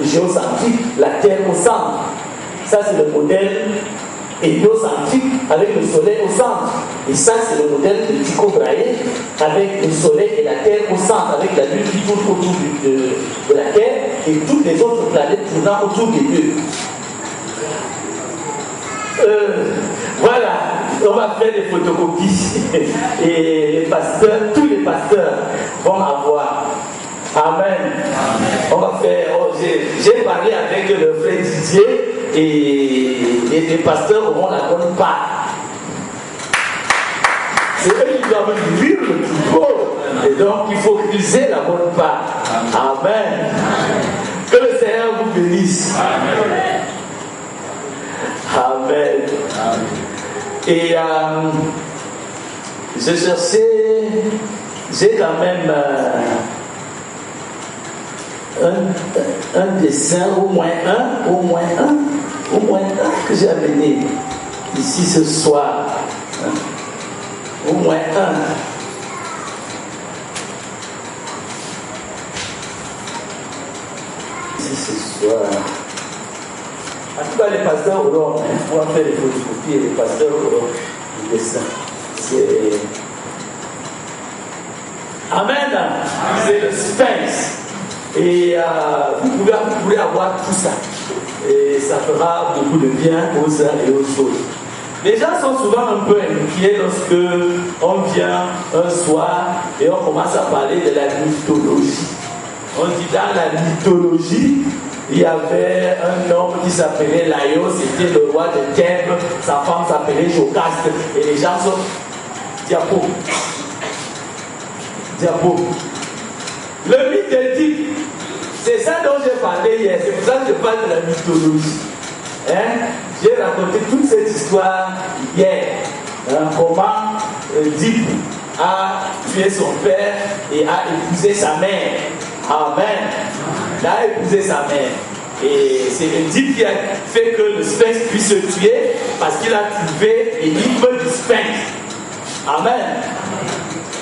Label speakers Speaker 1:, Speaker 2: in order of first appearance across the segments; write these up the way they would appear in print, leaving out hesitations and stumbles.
Speaker 1: géocentrique, la Terre au centre. Ça, c'est le modèle héliocentrique avec le Soleil au centre. Et ça, c'est le modèle de Tycho Brahe avec le Soleil et la Terre au centre, avec la Lune qui tourne autour de la Terre et toutes les autres planètes tournant autour des deux. Voilà, on va faire des photocopies et les pasteurs, tous les pasteurs vont avoir. Amen. On va faire. J'ai parlé avec le frère Didier et les pasteurs auront la bonne part. C'est eux qui doivent vivre le plus beau. Et donc il faut qu'ils aient la bonne part. Amen. Que le Seigneur vous bénisse. Amen. Amen. Et je cherchais, j'ai quand même un dessin, au moins un que j'ai amené ici ce soir. Au moins un. Ici ce soir. En tout cas, les pasteurs auront, on va faire les photocopies et les pasteurs auront le dessin. Amen. C'est le Sphinx. Et vous pouvez avoir tout ça. Et ça fera beaucoup de bien aux uns et aux autres. Les gens sont souvent un peu inquiets lorsque on vient un soir et on commence à parler de la mythologie. On dit dans la mythologie, il y avait un homme qui s'appelait Laios, c'était le roi de Thèbes, sa femme s'appelait Jocaste, et les gens sont Diapo. Le mythe d'Édipe, c'est ça dont j'ai parlé hier, c'est pour ça que je parle de la mythologie. J'ai raconté toute cette histoire hier, comment Édipe a tué son père et a épousé sa mère. Amen. Il a épousé sa mère. Et c'est Édipe qui a fait que le Sphinx puisse se tuer parce qu'il a trouvé l'énigme du Sphinx. Amen.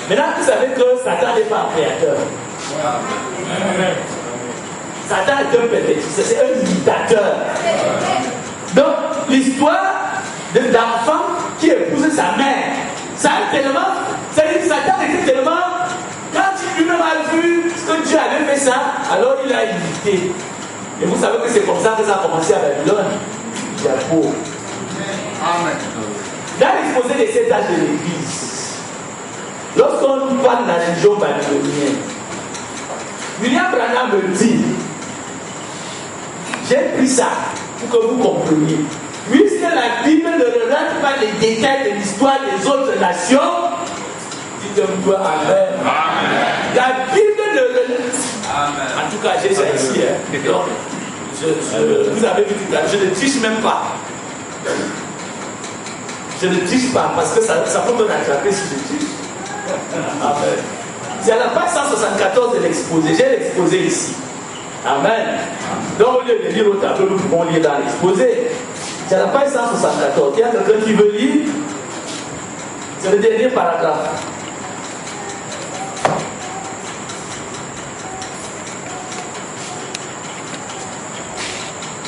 Speaker 1: Maintenant, vous savez que Satan n'est pas un créateur. Satan est un perfectionniste, c'est un imitateur. Donc, l'histoire d'enfant qui épouse sa mère, ça a tellement. C'est-à-dire que Satan était tellement. Quand lui-même a vu ce que Dieu avait fait ça, alors il a imité. Et vous savez que c'est comme ça que ça a commencé à Babylone. Jacob. Amen. Dans l'exposé des 7 âges de l'Église, lorsqu'on parle de la religion babylonienne, William Branham me dit, j'ai pris ça pour que vous compreniez. Puisque la Bible ne relate pas les détails de l'histoire des autres nations, dites-moi Amen. Amen. La Bible ne relate. Amen. En tout cas, j'ai ça ici. Donc, vous avez vu tout à l'heure, je ne triche même pas. Je ne triche pas parce que ça peut me rattraper si je triche. Amen. C'est à la page 174 de l'exposé. J'ai l'exposé ici. Amen. Donc, au lieu de lire au tableau, nous pouvons lire dans l'exposé. C'est à la page 174. Il y a quelqu'un qui veut lire. C'est le dernier paragraphe.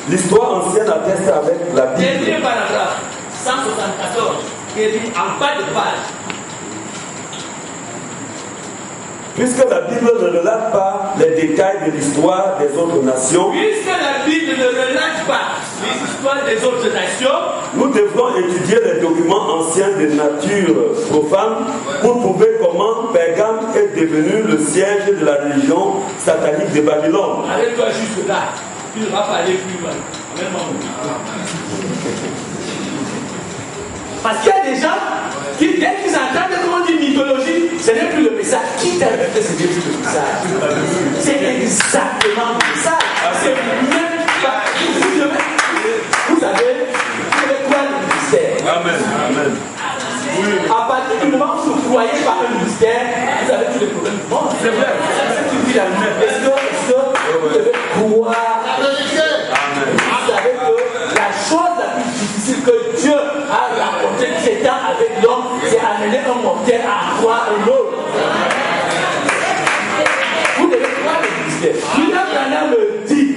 Speaker 2: L'histoire ancienne atteste avec la Bible.
Speaker 1: Dernier paragraphe, 174, qui est dit en bas de page.
Speaker 2: Puisque la Bible ne relate pas les détails de l'histoire des autres nations,
Speaker 1: Puisque la Bible ne relate pas les histoires des autres nations,
Speaker 2: nous devrons étudier les documents anciens de nature profane pour trouver comment Pergame est devenu le siège de la religion satanique de Babylone.
Speaker 1: Arrête-toi juste là. Tu ne vas pas aller plus loin. Parce qu'il y a des gens qui, dès qu'ils entendent comment on dit mythologie, ce n'est plus le message. Qui t'a dit que ce n'est plus le message? C'est exactement le message. C'est même pas. Vous savez quoi le mystère?
Speaker 2: Amen. Amen.
Speaker 1: À partir du moment où vous croyez par un mystère, vous avez tous les problèmes du monde. C'est vrai. C'est ce que tu dis la lumière. Est-ce que vous devez croire? Vous savez que la chose la plus difficile que Dieu a raconté qui était avec l'homme, c'est amener un mortel à croire en l'autre. Vous devez croire le mystère. William Branham me dit,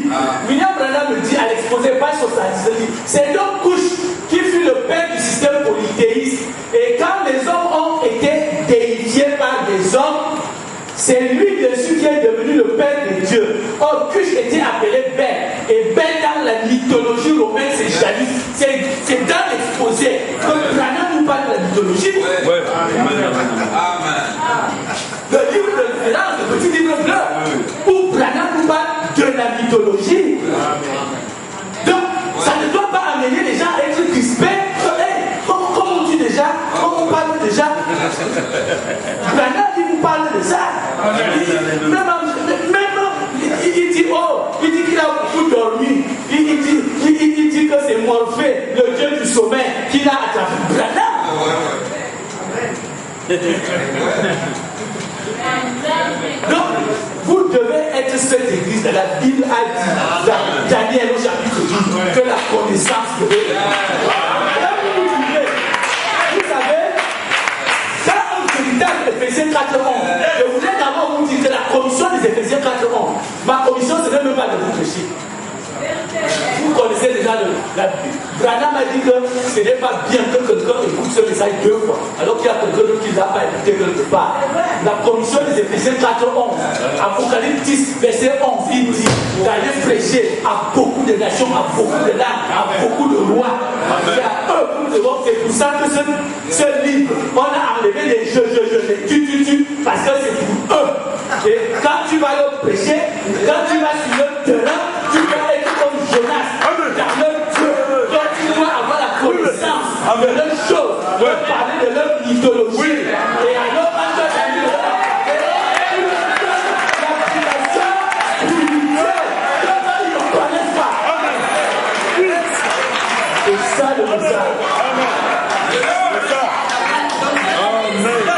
Speaker 1: était appelée Belle. Et Belle dans la mythologie romaine, c'est Janus. C'est dans l'exposé que Branham nous parle de la mythologie.
Speaker 3: Ouais.
Speaker 4: Amen.
Speaker 1: Le livre de référence, le petit livre bleu, où Branham nous parle de la mythologie. Donc, ça ne doit pas amener les gens à être crispés. Comme on dit déjà, comme on parle déjà. Branham, il vous parle de ça. Il dit, il dit qu'il a beaucoup dormi. Il dit que c'est Morphée, le dieu du sommeil, qu'il a attrapé. Branham. Donc, vous devez être cette église. La Bible a dit, dans Daniel au chapitre 12, que la connaissance devait être. Vous savez, dans un véritable Éphésiens 4:11, je voulais d'abord vous dire que la commission des Éphésiens 4:11, ma commission, ce n'est même pas de vous prêcher. Vous connaissez déjà la Bible. Branham a dit que ce n'est pas bien que quelqu'un écoute ce message 2 fois, alors qu'il y a quelqu'un d'autre qui ne l'a pas écouté quelque part. La commission des Éphésiens 4:11, Apocalypse 10, verset 11, il dit d'aller prêcher à beaucoup de nations, à beaucoup de langues, à beaucoup de rois. C'est à eux que nous devons. C'est pour ça que ce livre, on a enlevé les tu, parce que c'est pour eux. Et quand tu vas leur prêcher, quand tu vas sur le terrain, tu vas être comme Jonas, dans leur Dieu. Donc tu dois avoir la connaissance de leurs choses, leur parler de leur mythologie. Et alors, quand tu as dit l'application spirituelle, ils ne connaissent pas. C'est ça le message.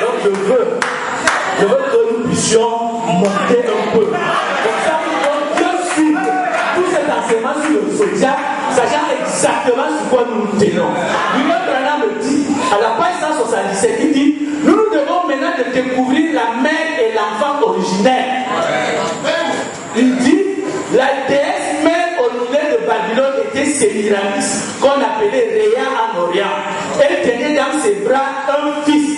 Speaker 1: Donc je veux que nous puissions monter un peu. Comme ça, nous pouvons bien suivre tout cet enseignement sur le zodiaque, sachant exactement sur quoi nous nous tenons. Lui-même, Branham me dit, à la page 177, il dit, nous devons maintenant de découvrir la mère et l'enfant originaire. Il dit, la déesse mère originaire de Babylone était Sémiramis, qu'on appelait Réa en Orient. Elle tenait dans ses bras un fils.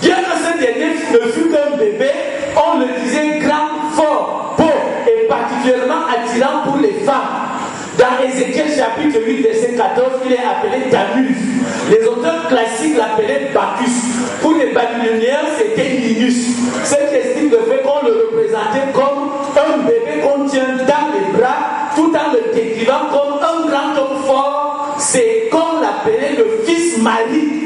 Speaker 1: Bien que ce dernier ne fût qu'un bébé, on le disait grand, fort, beau et particulièrement attirant pour les femmes. Dans Ézéchiel chapitre 8, verset 14, il est appelé Tammuz. Les auteurs classiques l'appelaient Bacchus. Pour les Babyloniens, c'était Linus. Ce qui explique le fait qu'on le représentait comme un bébé qu'on tient dans les bras, tout en le décrivant comme un grand homme fort. C'est comme l'appelait le fils Marie.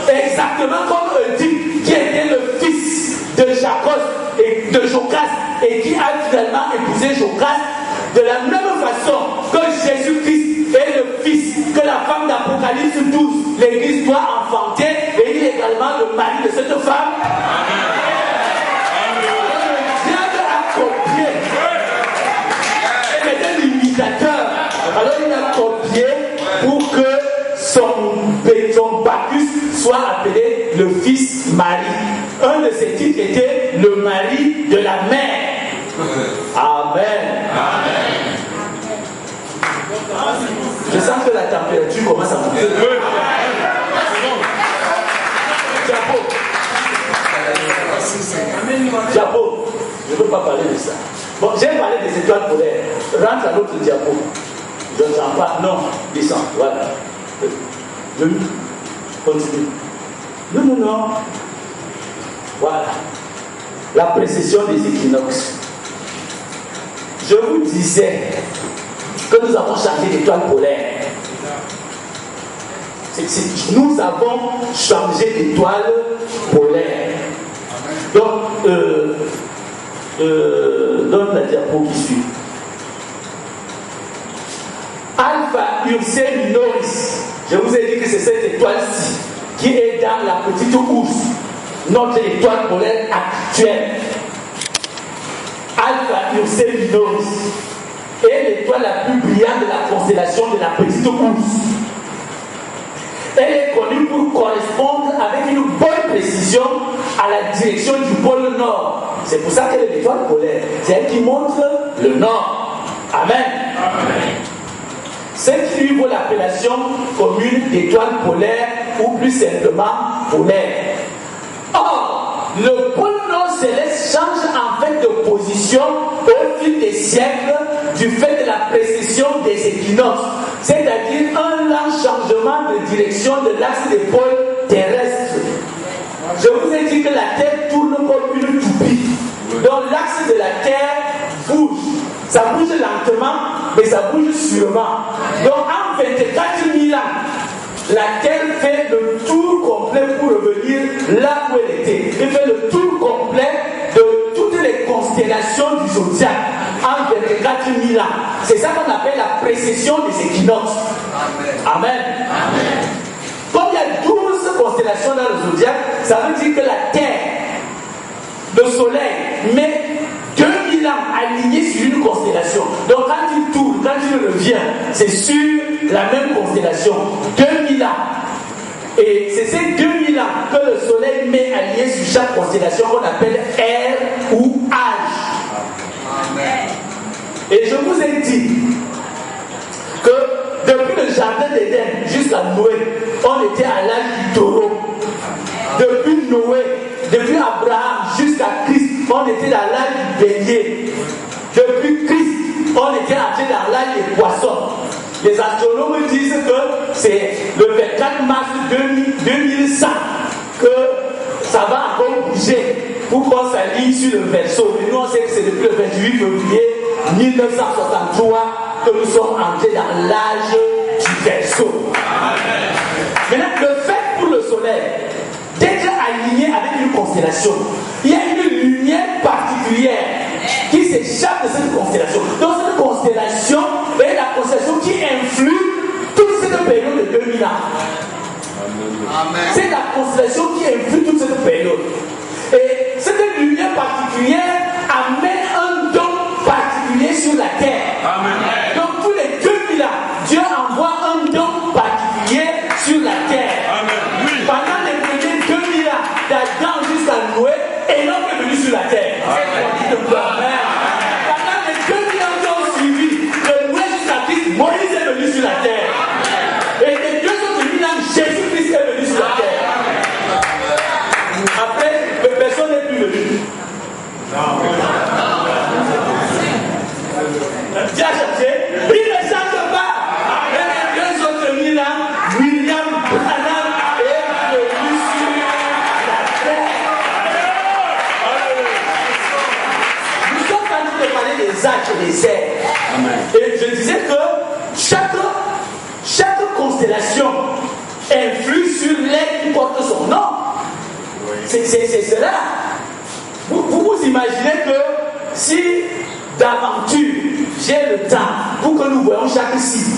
Speaker 1: Exactement comme Oedipe, qui était le fils de Jacob et de Jocaste et qui a finalement épousé Jocaste. De la même façon que Jésus-Christ est le fils que la femme d'Apocalypse 12, l'Église doit enfanter, et il est également le mari de cette femme. Le diable a copié. Il était l'imitateur. Alors il a copié pour que son Bacchus soit appelé le fils Marie. Un de ses titres était le mari de la mère. Amen. Je sens que la température commence à monter. Diapo, je ne veux pas parler de ça. Bon, j'ai parlé des étoiles polaires. Rentre à l'autre diapo. Je ne sens pas. Non, descends. Voilà. Continue. Non. Voilà. La précession des équinoxes. Je vous disais que nous avons changé d'étoile polaire. Nous avons changé d'étoile polaire. Donc, donne la diapo qui suit. Alpha Ursae Minoris. Je vous ai dit que c'est cette étoile-ci qui est dans la petite ours, notre étoile polaire actuelle. Alpha Ursae Minoris est l'étoile la plus brillante de la constellation de la petite ours. Elle est connue pour correspondre avec une bonne précision à la direction du pôle Nord. C'est pour ça qu'elle est l'étoile polaire. C'est elle qui montre le Nord. Amen. Ce qui lui vaut l'appellation commune d'étoile polaire ou plus simplement polaire. Or, le pôle Nord céleste change en fait de position au fil des siècles du fait de la précession des équinoxes, c'est-à-dire un lent changement de direction de l'axe des pôles terrestres. Je vous ai dit que la Terre tourne comme une toupie. Donc l'axe de la Terre bouge. Ça bouge lentement, mais ça bouge sûrement. Donc en 24 000 ans, la Terre fait le tour complet pour revenir là où elle était. Elle fait le tour complet de toutes les constellations du zodiaque en 24 000 ans. C'est ça qu'on appelle la précession des équinoxes. Amen. Amen. Comme il y a 12 constellations dans le zodiaque, ça veut dire que la Terre, le Soleil, met 2000 ans alignés sur une constellation. Donc quand il tourne, quand il revient, c'est sur la même constellation. 2000 ans. Et c'est ces 2000 ans que le Soleil met alignés sur chaque constellation qu'on appelle ère ou âge. Et je vous ai dit que depuis le jardin d'Éden jusqu'à Noé, on était à l'âge du taureau. Depuis Noé, depuis Abraham jusqu'à Christ, on était dans l'âge du bélier. Depuis Christ, on était entré dans l'âge des poissons. Les astronomes disent que c'est le 24 mars 2100 que ça va encore bouger pour qu'on s'aligne sur le Verseau. Et nous, on sait que c'est depuis le 28 février 1963 que nous sommes entrés dans l'âge du Verseau. Maintenant, le fait pour le Soleil d'être aligné avec une constellation, il y a une lumière particulière qui s'échappe de cette constellation. Donc cette constellation est la constellation qui influe toute cette période de 2000 ans. C'est la constellation qui influe toute cette période. Et cette lumière particulière amène un don particulier sur la terre. Amen. Donc tous les 2000 ans, Dieu envoie un don particulier sur la terre. Amen. Oui. Pendant les premiers 2000 ans, d'Adam jusqu'à Noé, Enoch est venu sur la terre. Amen. Pendant les 2000 ans qui ont suivi, de Noé jusqu'à Christ, Moïse est venu sur la terre. Et les 2 autres 1000 ans, Jésus-Christ est venu sur la terre. Après, personne n'est plus venu. Dieu a changé. Il ne change pas. Et les 2 autres 1000 ans, William Branham est venu sur la terre. Nous sommes en train de parler des âges et des ères. Et je disais que chaque constellation influe sur l'être qui porte son nom. C'est cela. Vous imaginez que si d'aventure j'ai le temps pour que nous voyons chaque signe,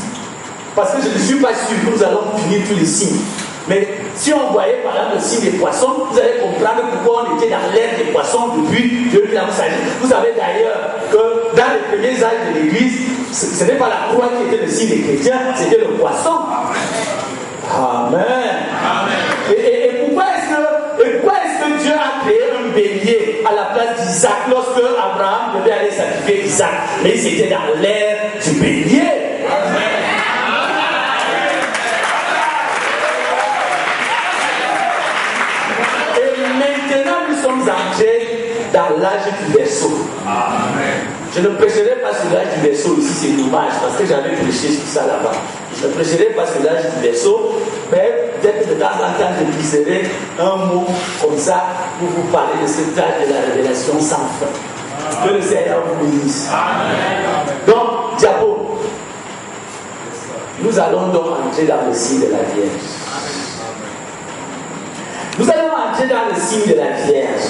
Speaker 1: parce que je ne suis pas sûr que nous allons finir tous les signes, mais si on voyait par exemple le signe des poissons, vous allez comprendre pourquoi on était dans l'ère des poissons depuis 2000 ans. Vous savez d'ailleurs que dans les premiers âges de l'Église, ce n'est pas la croix qui était le signe des chrétiens, c'était le poisson. Amen. Amen. Et pourquoi est-ce que Dieu a créé un bélier à la place d'Isaac lorsque Abraham devait aller sacrifier Isaac? Mais c'était dans l'ère du bélier. Amen. Et maintenant nous sommes entrés dans l'âge du Verseau. Amen. Je ne prêcherai pas sur l'âge du Verseau ici, c'est dommage, parce que j'avais prêché sur ça là-bas. Je ne prêcherai pas sur l'âge du Verseau, mais peut-être de temps en temps je glisserai un mot comme ça pour vous parler de cet âge de la révélation sans fin. Que le Seigneur vous bénisse. Donc, diapo, nous allons donc entrer dans le signe de la Vierge. Nous allons entrer dans le signe de la Vierge.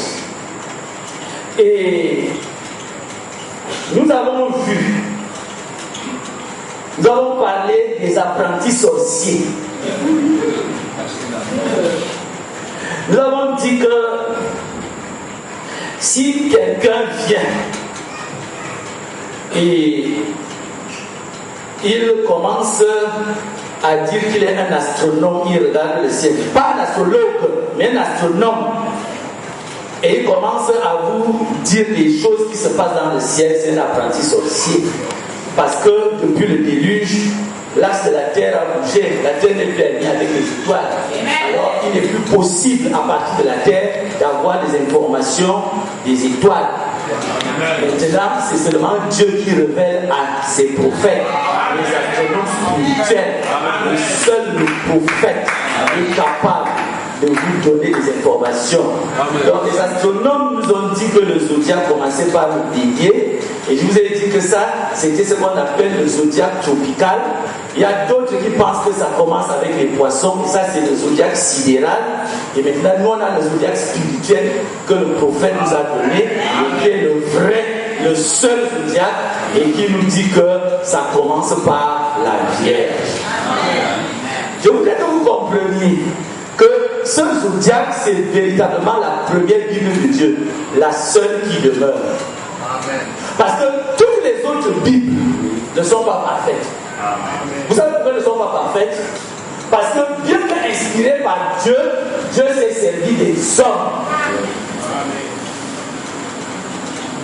Speaker 1: Et nous avons parlé des apprentis sorciers. Nous avons dit que si quelqu'un vient et il commence à dire qu'il est un astronome, il regarde le ciel, pas un astrologue, mais un astronome, et il commence à vous dire les choses qui se passent dans le ciel, c'est un apprenti sorcier. Parce que depuis le déluge, l'axe de la terre a bougé, la terre n'est plus alignée avec les étoiles. Alors il n'est plus possible à partir de la terre d'avoir des informations des étoiles. Maintenant, c'est seulement Dieu qui révèle à ses prophètes, les astronomes spirituels. Le seul prophète est capable de vous donner des informations. Donc les astronomes nous ont dit que le zodiaque commençait par le bélier, et je vous ai dit que ça, c'était ce qu'on appelle le zodiaque tropical. Il y a d'autres qui pensent que ça commence avec les poissons, et ça c'est le zodiaque sidéral. Et maintenant, nous on a le zodiaque spirituel que le prophète nous a donné, et qui est le vrai, le seul zodiaque, et qui nous dit que ça commence par la Vierge. Je voudrais que vous compreniez que ce zodiaque, c'est véritablement la première Bible de Dieu, la seule qui demeure. Amen. Parce que toutes les autres Bibles ne sont pas parfaites. Amen. Vous savez pourquoi elles ne sont pas parfaites? Parce que bien qu'inspiré par Dieu, Dieu s'est servi des hommes. Amen.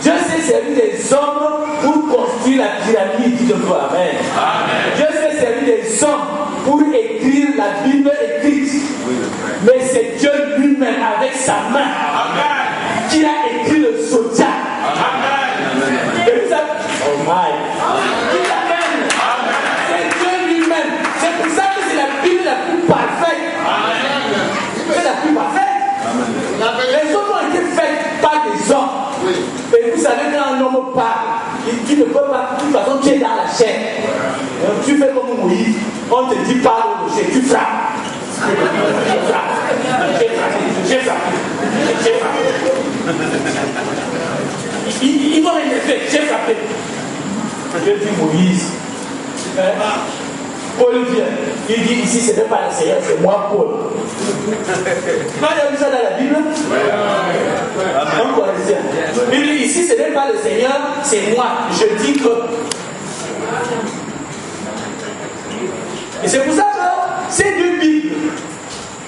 Speaker 1: Dieu s'est servi des hommes pour construire la pyramide. Dites un peu Amen. Amen. Dieu s'est servi des hommes pour écrire la Bible écrite. Mais c'est Dieu lui-même avec sa main qui a écrit le zodiaque. Et vous savez, oh my, qui l'amène. C'est Dieu lui-même. C'est pour ça que c'est la Bible la plus parfaite. C'est la plus parfaite. Les autres ont été faites par des hommes. Et vous savez, quand un homme parle, tu ne peux pas, de toute façon, tu es dans la chair. Tu fais comme Moïse, on te dit parle au rocher, tu frappes. J'ai frappé. Ils vont énerver, j'ai frappé. Je dis Moïse. Paul vient, il dit ici ce n'est pas le Seigneur, c'est moi Paul. Vous avez vu ça dans la Bible? Il dit ici ce n'est pas le Seigneur, c'est moi. Je dis que. Et c'est pour ça que ces deux Bibles,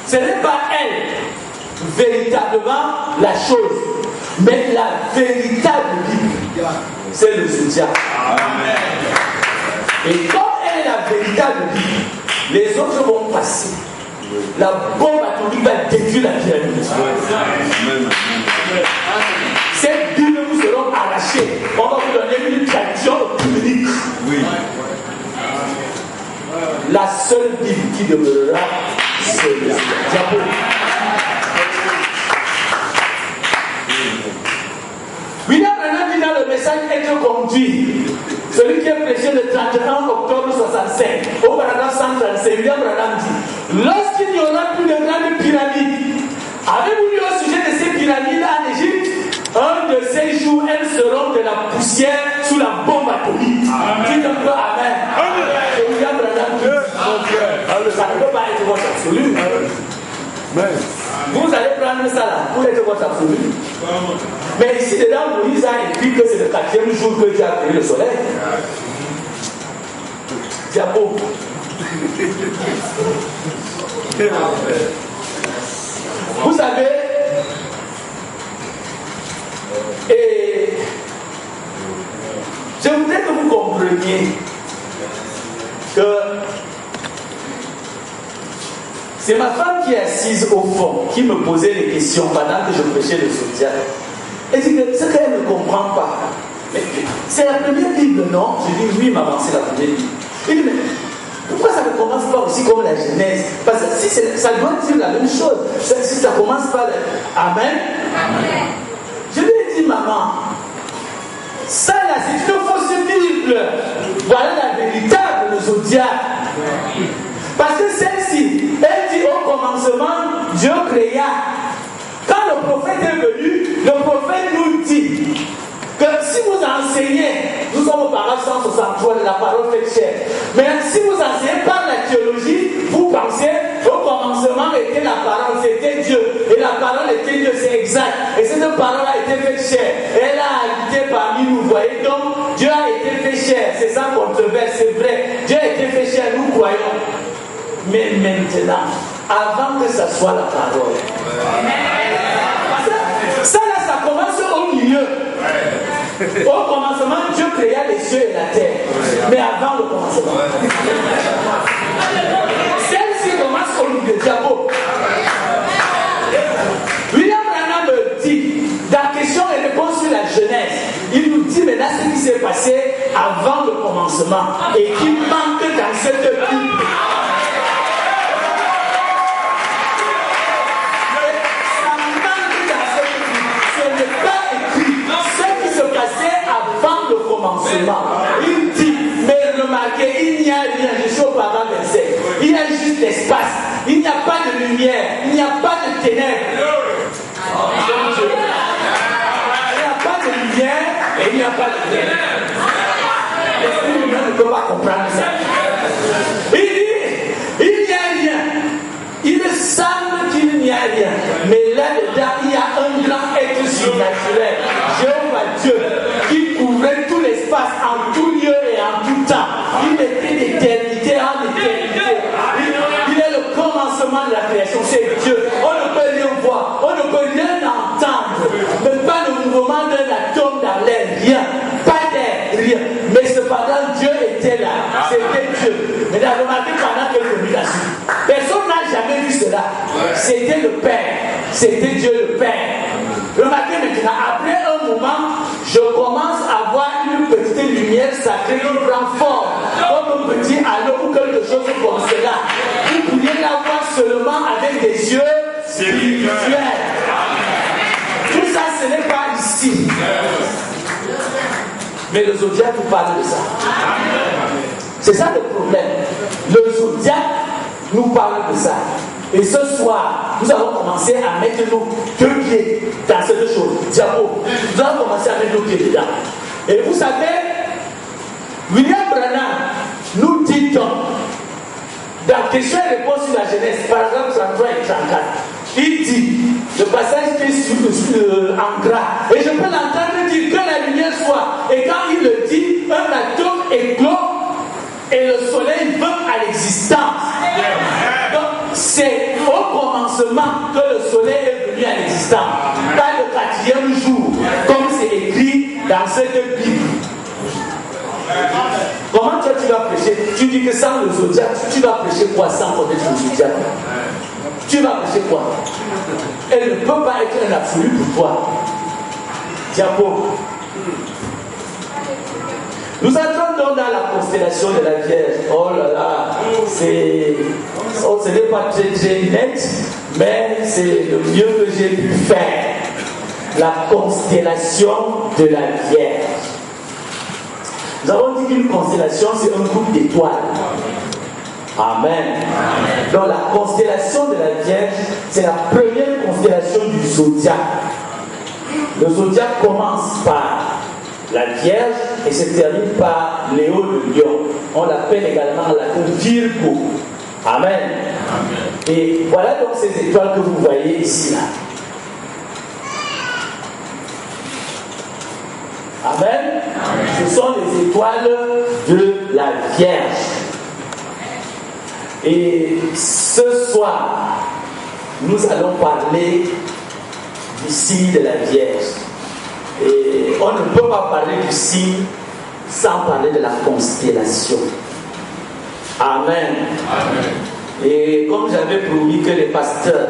Speaker 1: ce n'est pas elle véritablement la chose, mais la véritable Bible, c'est le zodiaque. Et comme elle est la véritable Bible, les autres vont passer. La bombe atomique va détruire la pyramide. Cette Bible vous seront arrachées. On va vous donner une traduction publique. Oui. La seule Bible qui demeurera, c'est le diable. William Branham dit dans le message Être conduit, celui qui est prêché le 31 octobre 65, au paragraphe 135, William Branham dit, lorsqu'il n'y aura plus de grandes pyramides, avez-vous lu au sujet de ces pyramides en Égypte? Un de ces jours, elles seront de la poussière sous la bombe atomique. Dites un peu Amen. Et William Branham dit, ça ne peut pas être votre absolu. Vous allez prendre ça là pour être votre absolu. Mais ici dedans, Moïse a écrit que c'est le 4e jour que Dieu a créé le soleil. Diabo. Vous savez, et je voudrais que vous compreniez que c'est ma femme qui est assise au fond, qui me posait les questions pendant que je prêchais le zodiaque. Elle dit que ce qu'elle ne comprend pas, mais c'est la première Bible, non? Je dis oui, maman, c'est la première Bible. Elle dit, mais pourquoi ça ne commence pas aussi comme la Genèse? Parce que si ça doit dire la même chose. Si ça commence par Amen. Amen. Je lui ai dit, maman, ça là, c'est une fausse Bible. Voilà la véritable, le zodiaque. Parce que celle-ci, elle dit au commencement, Dieu créa. Quand le prophète est venu, le prophète nous dit que si vous enseignez, nous sommes au paragraphe 163 de la parole faite chair, mais si vous enseignez par la théologie, vous pensez au commencement était la parole, c'était Dieu, et la parole était Dieu, c'est exact, et cette parole a été faite chair, elle a habité parmi nous, voyez donc, Dieu a été fait chair, c'est ça controverse, c'est vrai, Dieu a été fait chair, nous croyons. Mais maintenant, avant que ça soit la parole, ça là, ça commence au milieu. Au commencement, Dieu créa les cieux et la terre. Mais avant le commencement. Celle-ci commence au milieu. Diabo. commencement et qui manque dans cette Bible. Ça manque dans cette Bible. Ce n'est pas écrit. Ce qui se passait avant le commencement. Il dit, mais remarquez, il n'y a rien. Je suis au paragraphe 27. Il y a juste l'espace. Il n'y a pas de lumière. Il n'y a pas de ténèbres. Il n'y a pas de lumière et il n'y a pas de ténèbres. L'esprit humain ne peut pas comprendre ça. Il dit, il n'y a rien. Il semble qu'il n'y a rien. Mais là-dedans, il y a un grand être surnaturel. Jéhovah Dieu, qui couvrait tout l'espace en tout lieu et en tout temps. Il était d'éternité en éternité. Il est le commencement de la création. C'est Dieu. On ne peut rien voir. On ne peut rien entendre. Même pas le mouvement d'un atome dans l'air. Rien. Pas d'air. Rien. Mais cependant, Dieu était là. C'était Dieu. Mais remarquez pendant quelques minutes là-dessus. Personne n'a jamais vu cela. C'était le Père. C'était Dieu le Père. Remarquez maintenant, après un moment, je commence à voir une petite lumière sacrée qui prend forme. Comme un petit anneau ou quelque chose comme cela. Vous pourriez la voir seulement avec des yeux spirituels. Tout ça, ce n'est pas ici. Mais le zodiaque vous parle de ça. C'est ça le problème. Le zodiaque nous parle de ça. Et ce soir, nous allons commencer à mettre nos deux pieds dans cette chose. Diabo. Nous allons commencer à mettre nos pieds dedans. Et vous savez, William Branham nous dit donc, dans Question et réponse sur la Genèse, paragraphe 33 et 34, il dit, le passage qui est en gras, et je peux l'entendre dire que la lumière soit. Et quand il le dit, un atome éclot et le soleil vint à l'existence. Donc, c'est au commencement que le soleil est venu à l'existence. Pas le 4e jour, comme c'est écrit dans cette Bible. Comment toi tu vas prêcher? Tu dis que sans le zodiaque, tu vas prêcher quoi sans connaître le zodiaque? Tu vas prêcher quoi? Elle ne peut pas être un absolu pour toi. Diabo. Nous entrons donc dans la constellation de la Vierge. Oh là là, ce n'est pas très net, mais c'est le mieux que j'ai pu faire. La constellation de la Vierge. Nous avons dit qu'une constellation, c'est un groupe d'étoiles. Amen. Donc la constellation de la Vierge, c'est la première constellation du zodiaque. Le zodiaque commence par la Vierge et se termine par Léo le lion. On l'appelle également la Virgo. Amen. Et voilà donc ces étoiles que vous voyez ici là. Amen. Ce sont les étoiles de la Vierge. Et ce soir, nous allons parler du signe de la Vierge. Et on ne peut pas parler du signe sans parler de la constellation. Amen. Amen. Et comme j'avais promis que les pasteurs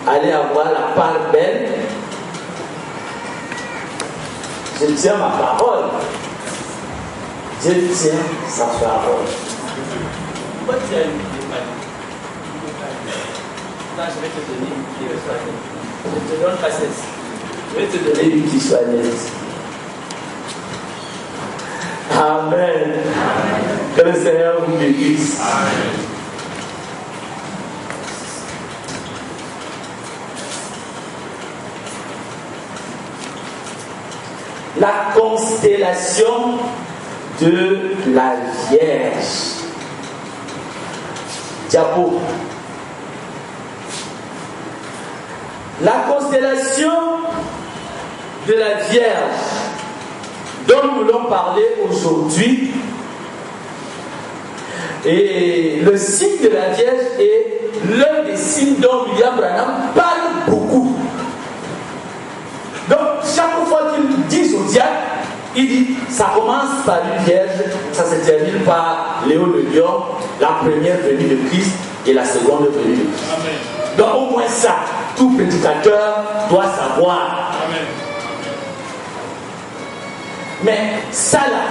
Speaker 1: allaient avoir la part belle, je tiens ma parole. Je tiens sa parole. Pourquoi tu as une idée? Là, je vais te donner une qui soit nette. Je te donne pas cesse. Je vais te donner une qui soit nette. Amen. Que le Seigneur vous bénisse. Amen. La constellation de la Vierge. Diabo. La constellation de la Vierge dont nous voulons parler aujourd'hui. Et le signe de la Vierge est l'un des signes dont William Branham parle beaucoup. Donc, chaque fois qu'il dit zodiaque, il dit ça commence par une Vierge, ça se termine par Léo le lion, la première venue de Christ et la seconde venue de Christ. Amen. Donc, au moins ça, tout prédicateur doit savoir. Amen. Mais ça là,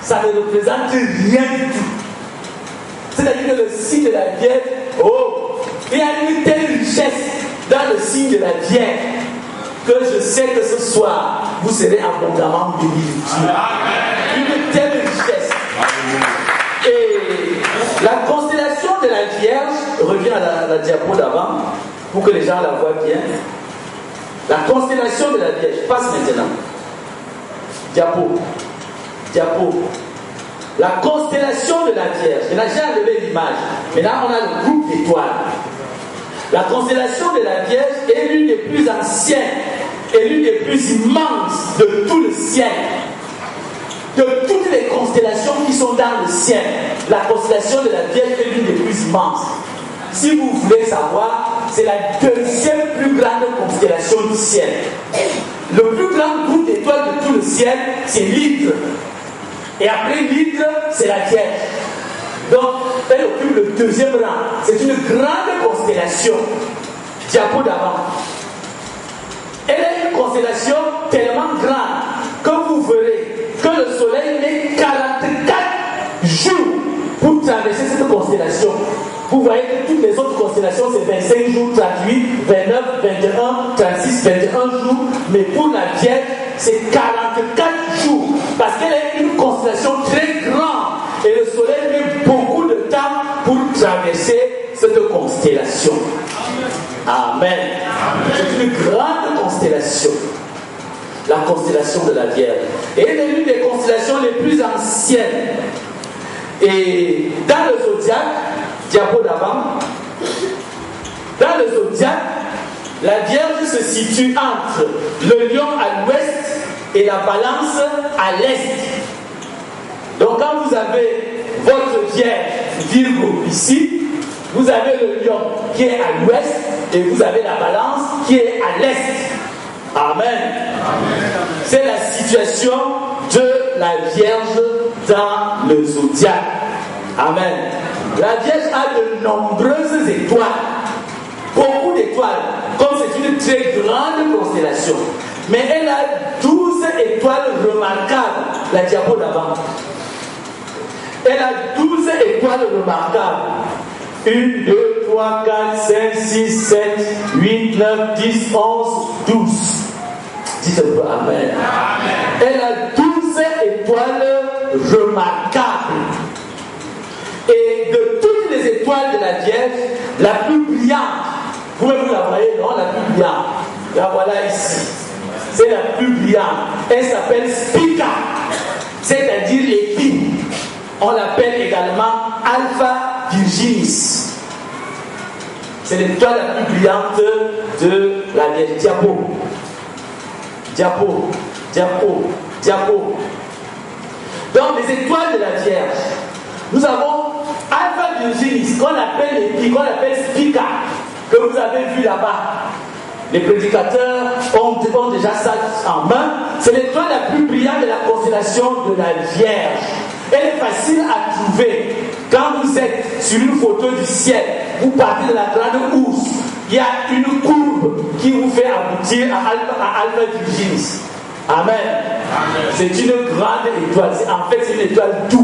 Speaker 1: ça ne représente rien du tout. C'est-à-dire que le signe de la Vierge, il y a une telle richesse dans le signe de la Vierge que je sais que ce soir, vous serez abondamment bénis de Dieu. Une telle richesse. Et la constellation de la Vierge, revient à la diapo d'avant, pour que les gens la voient bien. La constellation de la Vierge, passe maintenant. Diapo. La constellation de la Vierge. Maintenant, j'ai enlevé l'image. Maintenant, on a le groupe d'étoiles. La constellation de la Vierge est l'une des plus anciennes et l'une des plus immenses de tout le ciel. De toutes les constellations qui sont dans le ciel, la constellation de la Vierge est l'une des plus immenses. Si vous voulez savoir, c'est la deuxième plus grande constellation du ciel. Le plus grand groupe d'étoiles de tout le ciel, c'est l'Hydre. Et après l'Hydre, c'est la Vierge. Donc, elle occupe le deuxième rang. C'est une grande constellation. Diapo d'avant. Elle est une constellation tellement grande que vous verrez que le soleil met 44 jours pour traverser cette constellation. Vous voyez que toutes les autres constellations, c'est 25 jours, 38, 29, 21, 36, 21 jours. Mais pour la Vierge, c'est 44 jours. Parce qu'elle est une constellation très grande. Et le soleil met beaucoup de temps pour traverser cette constellation. Amen. C'est une grande constellation. La constellation de la Vierge. Et elle est l'une des constellations les plus anciennes. Et dans le zodiaque, diapo d'avant, dans le zodiaque, la Vierge se situe entre le lion à l'ouest et la balance à l'est. Donc quand vous avez votre Vierge Virgo ici, vous avez le lion qui est à l'ouest et vous avez la balance qui est à l'est. Amen. C'est la situation de la Vierge dans le zodiaque. Amen. La Vierge a de nombreuses étoiles, beaucoup d'étoiles, comme c'est une très grande constellation. Mais elle a 12 étoiles remarquables, la diapo d'avant. Elle a 12 étoiles remarquables. 1, 2, 3, 4, 5, 6, 7, 8, 9, 10, 11, 12. Dites un peu Amen. Elle a 12 étoiles remarquables. Et de toutes les étoiles de la Vierge, la plus brillante, vous la voyez, non? La plus brillante. La voilà ici. C'est la plus brillante. Elle s'appelle Spica, c'est-à-dire l'épine. On l'appelle également Alpha Virginis. C'est l'étoile la plus brillante de la Vierge. Diapo. Donc les étoiles de la Vierge, nous avons Alpha Virginis, qu'on appelle l'épine, qu'on appelle Spica, que vous avez vu là-bas. Les prédicateurs ont déjà ça en main. C'est l'étoile la plus brillante de la constellation de la Vierge. Elle est facile à trouver. Quand vous êtes sur une photo du ciel, vous partez de la grande ours, il y a une courbe qui vous fait aboutir à Alpha Virginis. Amen. C'est une grande étoile. En fait, c'est une étoile douce.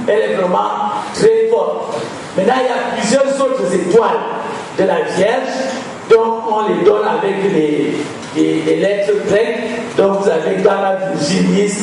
Speaker 1: Elle est vraiment très forte. Maintenant, il y a plusieurs autres étoiles de la Vierge. Donc, on les donne avec les lettres grecques. Donc, vous avez Gamma Virginis.